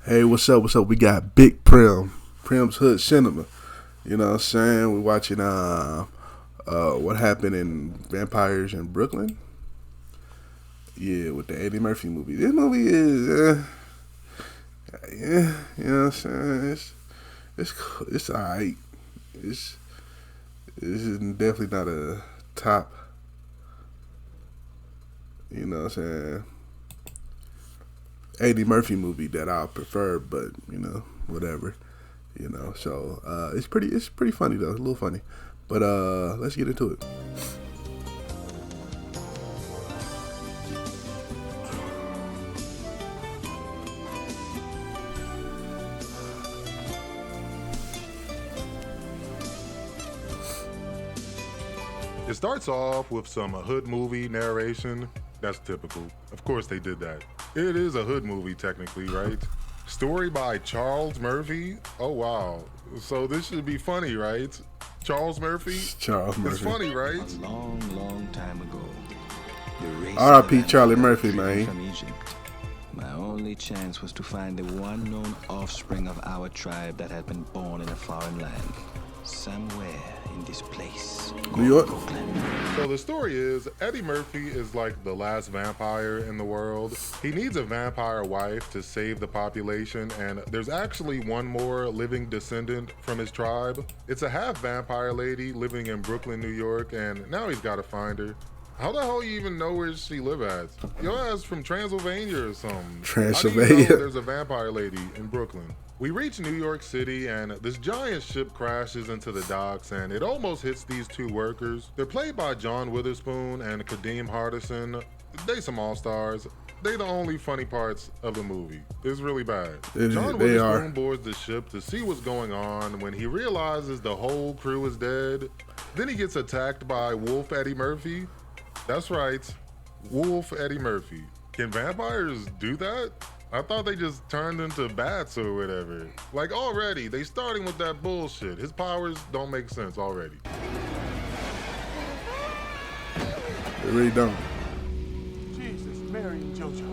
Hey, what's up? What's up? We got Big Primm, Primm's Hood Cinema. You know what I'm saying? We're watching what happened in Vampires in Brooklyn. Yeah, with the Eddie Murphy movie. This movie is, yeah, you know what I'm saying? It's alright. It's this is definitely not a top. You know what I'm saying? Eddie Murphy movie that I prefer, but whatever. So it's pretty funny though, a little funny. But let's get into it. It starts off with some hood movie narration. That's typical. Of course they did that. It is a hood movie technically, right? Story by Charles Murphy. Oh wow. So this should be funny, right? Charles Murphy? Charles Murphy. It's funny, right? A long, long time ago. The race R.I.P. of Charlie Africans Murphy, came man. From Egypt. My only chance was to find the one known offspring of our tribe that had been born in a foreign land. Somewhere in this place. New York? Brooklyn. So the story is, Eddie Murphy is like the last vampire in the world. He needs a vampire wife to save the population, and there's actually one more living descendant from his tribe. It's a half vampire lady living in Brooklyn, New York, and now he's gotta find her. How the hell you even know where she live at? Your ass from Transylvania or something. Transylvania. How do you know there's a vampire lady in Brooklyn? We reach New York City and this giant ship crashes into the docks and it almost hits these two workers. They're played by John Witherspoon and Kadeem Hardison. They some all-stars. They the only funny parts of the movie. It's really bad. John Witherspoon boards the ship to see what's going on when he realizes the whole crew is dead. Then he gets attacked by Wolf Eddie Murphy. That's right, Wolf Eddie Murphy. Can vampires do that? I thought they just turned into bats or whatever. Like already, they starting with that bullshit. His powers don't make sense already. They really don't. Jesus, Mary and JoJo.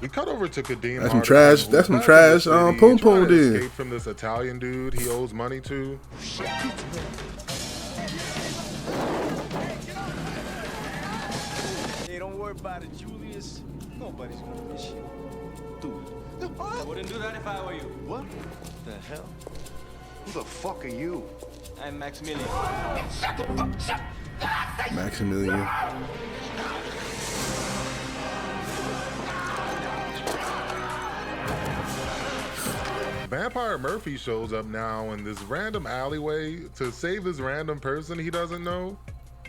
We cut over to Kadeem. That's some trash. That's some trash. Poom Poom did. Escape from this Italian dude he owes money to. Hey, don't worry about it, Julius. Nobody's gonna miss you. Dude, I wouldn't do that if I were you. What? The hell? Who the fuck are you? I'm Maximilian. Maximilian. Vampire Murphy shows up now in this random alleyway to save this random person he doesn't know.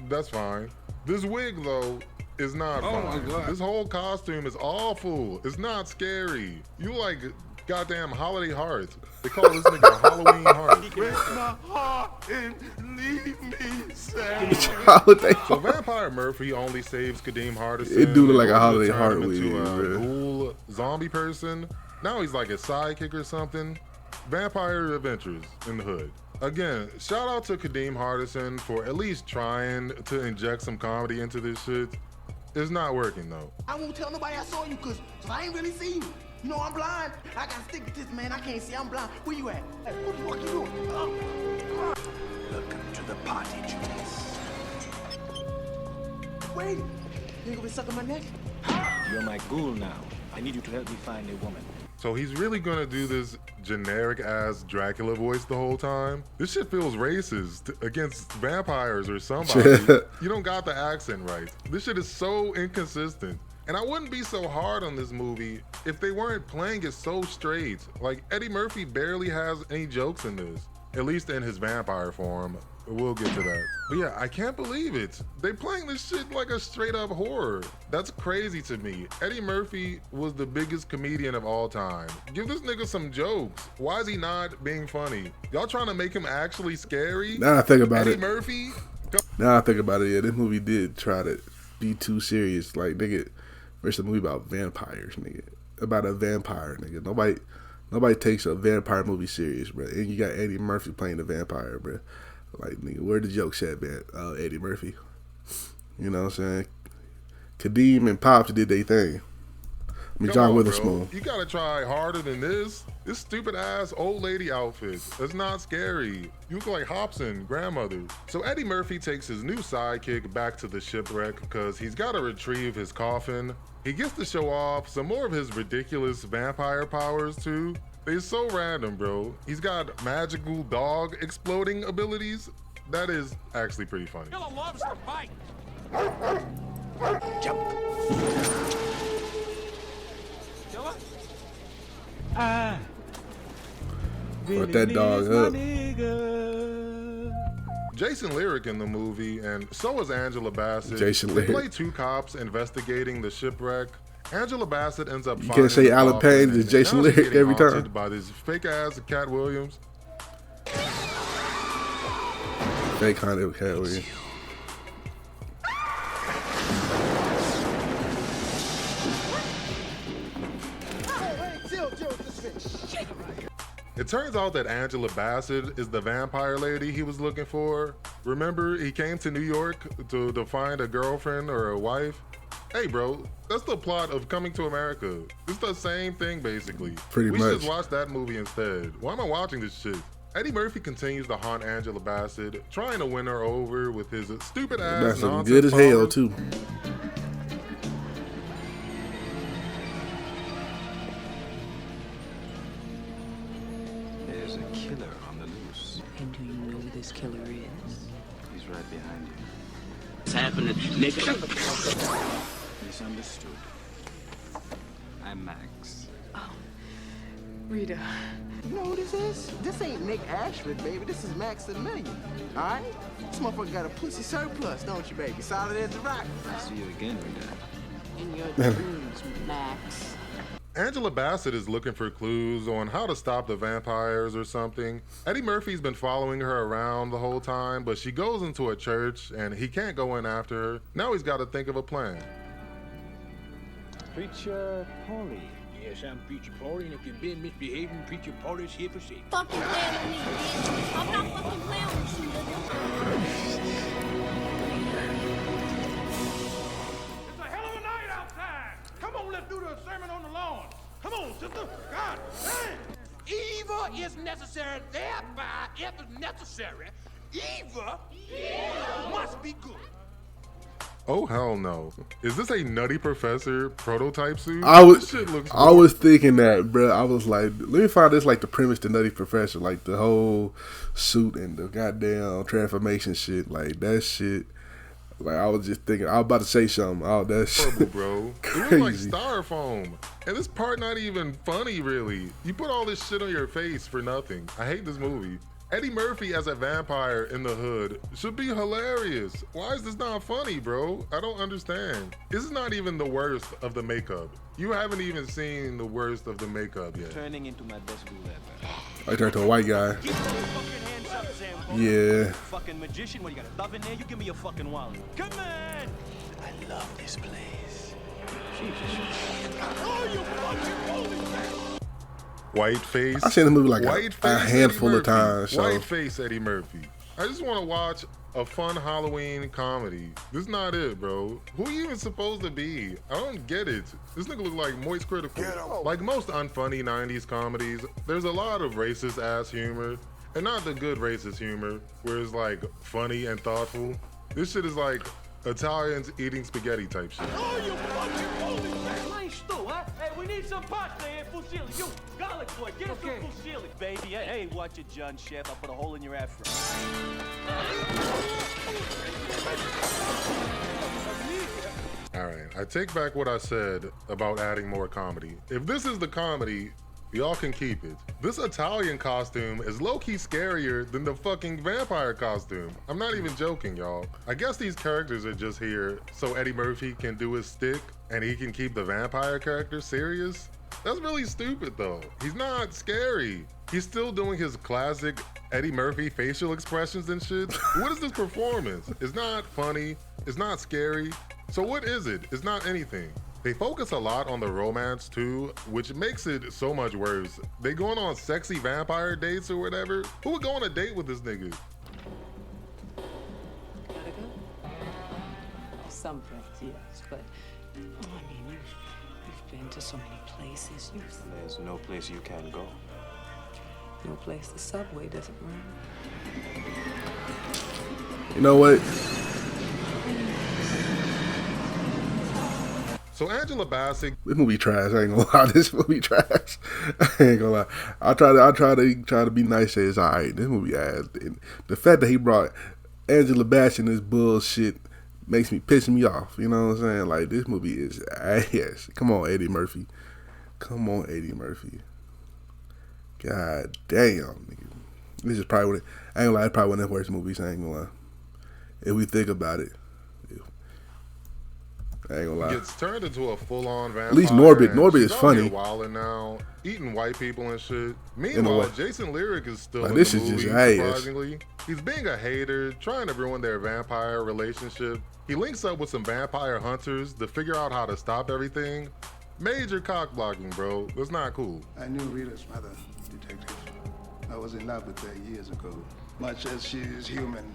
That's fine. This wig though is not fine. My God. This whole costume is awful. It's not scary. You like goddamn Holiday Heart. They call this nigga Halloween Heart. Break my heart and leave me sad. Holiday So Heart. Vampire Murphy only saves Kadeem Hardison. It do look like a in order to Holiday turn Heart him wig, into a man. ghoul zombie person. Now he's like a sidekick or something. Vampire adventures in the hood. Again, shout out to Kadeem Hardison for at least trying to inject some comedy into this shit. It's not working though. I won't tell nobody I saw you cause I ain't really see you. You know I'm blind. I gotta stick with this, man. I can't see. I'm blind. Where you at? Hey, what the fuck you doing? Welcome to the party, Julius. Wait. You ain't gonna be sucking my neck? You're my ghoul now. I need you to help me find a woman. So he's really gonna do this generic ass Dracula voice the whole time? This shit feels racist against vampires or somebody. You don't got the accent right. This shit is so inconsistent. And I wouldn't be so hard on this movie if they weren't playing it so straight. Like Eddie Murphy barely has any jokes in this, at least in his vampire form. We'll get to that. But yeah, I can't believe it. They playing this shit like a straight up horror. That's crazy to me. Eddie Murphy was the biggest comedian of all time. Give this nigga some jokes. Why is he not being funny? Y'all trying to make him actually scary? Now I think about Eddie it. Murphy? Now I think about it. Yeah, this movie did try to be too serious. Like, nigga, it's a movie about vampires, nigga. about a vampire, nigga. Nobody takes a vampire movie serious, bro. And you got Eddie Murphy playing the vampire, bro. Like, nigga, where the jokes at, man? Eddie Murphy. You know what I'm saying? Kadeem and Pops did their thing. I mean, John Witherspoon. You gotta try harder than this. This stupid ass old lady outfit. That's not scary. You look like Hobson, grandmother. So Eddie Murphy takes his new sidekick back to the shipwreck because he's gotta retrieve his coffin. He gets to show off some more of his ridiculous vampire powers too. They're so random, bro. He's got magical dog exploding abilities. That is actually pretty funny. Killer loves to fight. Jump. Killer? Put that dog up. Jason Lyric in the movie, and so is Angela Bassett. Jason They Lyric. play two cops investigating the shipwreck. Angela Bassett ends up. You can't say the Alan coffin, Payne and is Jason now she's Lyric getting every time. haunted by this fake ass Cat Williams. Fake kind of Cat Williams. It turns out that Angela Bassett is the vampire lady he was looking for. Remember, he came to New York to find a girlfriend or a wife? Hey, bro, that's the plot of Coming to America. It's the same thing, basically. Pretty we should much. just watch that movie instead. Why am I watching this shit? Eddie Murphy continues to haunt Angela Bassett, trying to win her over with his stupid ass That's nonsense good as hell, powers. too. There's a killer on the loose. And do you know who this killer is? He's right behind you. What's happening, nigga? Misunderstood. I'm Max. Rita. You know who this is? This ain't Nick Ashford, baby. This is Max the Million. All right? This motherfucker got a pussy surplus, don't you, baby? Solid as a rock. I'll see you again, Rita. In your dreams, Max. Angela Bassett is looking for clues on how to stop the vampires or something. Eddie Murphy's been following her around the whole time, but she goes into a church and he can't go in after her. Now he's got to think of a plan. Preacher Paulie. Yes, I'm Preacher Paulie, and if you've been misbehaving, Preacher Paulie's here for safety. Fucking playing with me, bitch. I'm not fucking playing with you, nigga. It's a hell of a night outside. Come on, let's do the sermon on the lawn. Come on, sister. God damn. Evil is necessary, thereby, if it's necessary, evil must be good. Oh, hell no. Is this a Nutty Professor prototype suit? I This shit looks cool. was thinking that, bro. I was like, let me find this like the premise to Nutty Professor, like the whole suit and the goddamn transformation shit, like that shit. Like I was just thinking, I was about to say something. Oh, that Horrible, shit, bro. It looks crazy. like styrofoam. And this part not even funny, really. You put all this shit on your face for nothing. I hate this movie. Eddie Murphy as a vampire in the hood should be hilarious. Why is this not funny, bro? I don't understand. This is not even the worst of the makeup. You haven't even seen the worst of the makeup yet. Turning into my best ghoul ever. I turned to a white guy. Get your fucking hands up, Sam. Yeah. Fucking magician, what, you got a dove in there? You give me your fucking wallet. Come on! I love this place. Oh, you fucking holy man! White face. I've seen the movie like White a face handful Eddie of times. So. White face Eddie Murphy. I just want to watch a fun Halloween comedy. This is not it, bro. Who you even supposed to be? I don't get it. This nigga look like Moist Critical. Like most unfunny 90s comedies, there's a lot of racist ass humor. And not the good racist humor, where it's like funny and thoughtful. This shit is like Italians eating spaghetti type shit. Oh, you fucking holy man! Nice stew, huh? Hey, we need some pasta here, fusilli. You, garlic boy, get us some fusilli, baby. Hey, watch it, John Chef. I'll put a hole in your afro. All right, I take back what I said about adding more comedy. If this is the comedy, y'all can keep it. This Italian costume is low-key scarier than the fucking vampire costume. I'm not even joking, y'all. I guess these characters are just here so Eddie Murphy can do his stick and he can keep the vampire character serious. That's really stupid though. He's not scary. He's still doing his classic Eddie Murphy facial expressions and shit. What is this performance? It's not funny. It's not scary. So what is it? It's not anything. They focus a lot on the romance too, which makes it so much worse. They going on sexy vampire dates or whatever. Who would go on a date with this nigga? Gotta go? Some friends, yes, but I mean, you've been to so many places. There's no place you can go. No place the subway doesn't run. You know what? So Angela Bassett. This movie trash. I ain't gonna lie. This movie trash. I ain't gonna lie. I try to be nice. Say it's alright. This movie ass. And the fact that he brought Angela Bassett in this bullshit makes me piss me off. You know what I'm saying? Like, this movie is ass. Come on, Eddie Murphy. Come on, Eddie Murphy. God damn, nigga. This is probably I ain't gonna lie. It's probably one of the worst movies. I ain't gonna lie. If we think about it. I ain't gonna lie. Gets turned into a full-on vampire. At least Norbit is funny. Wilding now, eating white people and shit. Meanwhile, Jason Lyric is still in this the is movie, just ass. surprisingly. He's being a hater, trying to ruin their vampire relationship. He links up with some vampire hunters to figure out how to stop everything. Major cock blocking, bro. That's not cool. I knew Rita's mother, detective. I was in love with her years ago. Much as she is human,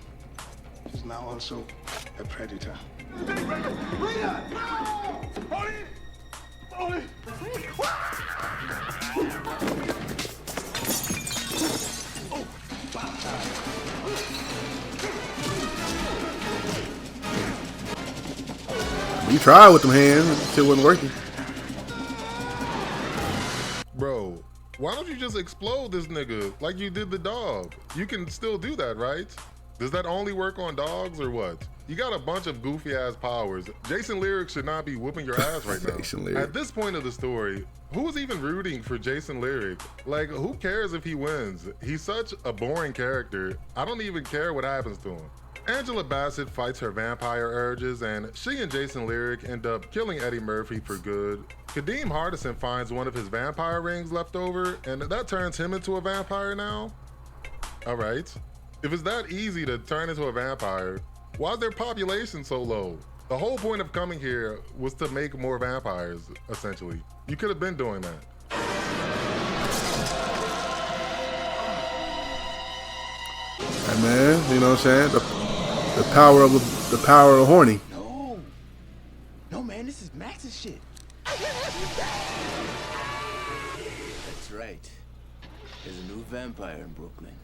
she's now also a predator. Rita! No! Polly! Polly! You tried with them hands. Shit wasn't working. Bro, why don't you just explode this nigga like you did the dog? You can still do that, right? Does that only work on dogs or what? You got a bunch of goofy ass powers. Jason Lyric should not be whooping your ass right now. At this point of the story, who's even rooting for Jason Lyric? Like, who cares if he wins? He's such a boring character. I don't even care what happens to him. Angela Bassett fights her vampire urges, and she and Jason Lyric end up killing Eddie Murphy for good. Kadeem Hardison finds one of his vampire rings left over, and that turns him into a vampire now? Alright. If it's that easy to turn into a vampire, why is their population so low? The whole point of coming here was to make more vampires, essentially. You could have been doing that. Hey man, you know what I'm saying? The power of horny. No, man, this is Max's shit. That's right. There's a new vampire in Brooklyn,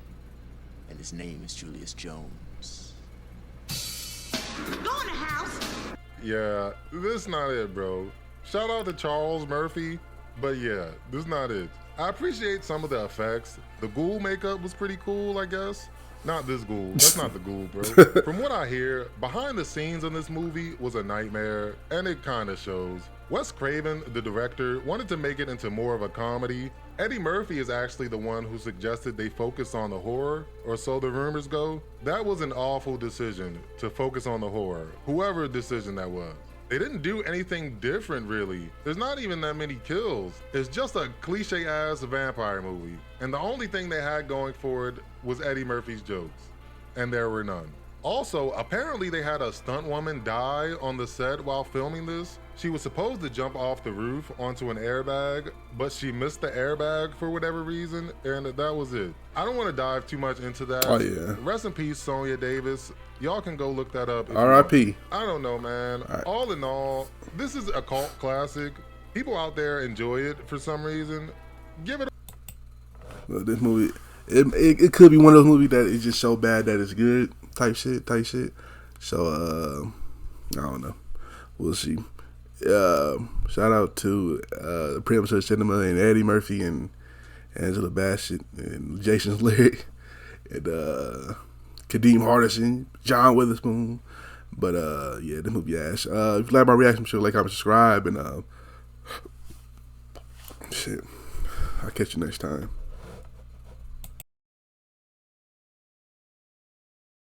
and his name is Julius Jones. Go in the house. Yeah, this not it, bro. Shout out to Charles Murphy, but yeah, this not it. I appreciate some of the effects. The ghoul makeup was pretty cool, I guess. Not this ghoul. That's not the ghoul, bro. From what I hear, behind the scenes in this movie was a nightmare, and it kind of shows. Wes Craven, the director, wanted to make it into more of a comedy. Eddie Murphy is actually the one who suggested they focus on the horror, or so the rumors go. That was an awful decision, to focus on the horror, whoever decision that was. They didn't do anything different, really. There's not even that many kills. It's just a cliche-ass vampire movie. And the only thing they had going for it was Eddie Murphy's jokes. And there were none. Also, apparently they had a stunt woman die on the set while filming this. She was supposed to jump off the roof onto an airbag, but she missed the airbag for whatever reason, and that was it. I don't want to dive too much into that. Oh yeah. Rest in peace, Sonia Davis. Y'all can go look that up. R.I.P. I don't know, man. All in all, this is a cult classic. People out there enjoy it for some reason. Give it Well, this movie, it could be one of those movies that is just so bad that it's good type shit. So, I don't know. We'll see. Shout out to Primm Cinema and Eddie Murphy and Angela Bassett and Jason Lyric and Kadeem Hardison, John Witherspoon. But yeah, this movie ass. If you like my reaction, sure like, comment, subscribe, and shit. I'll catch you next time.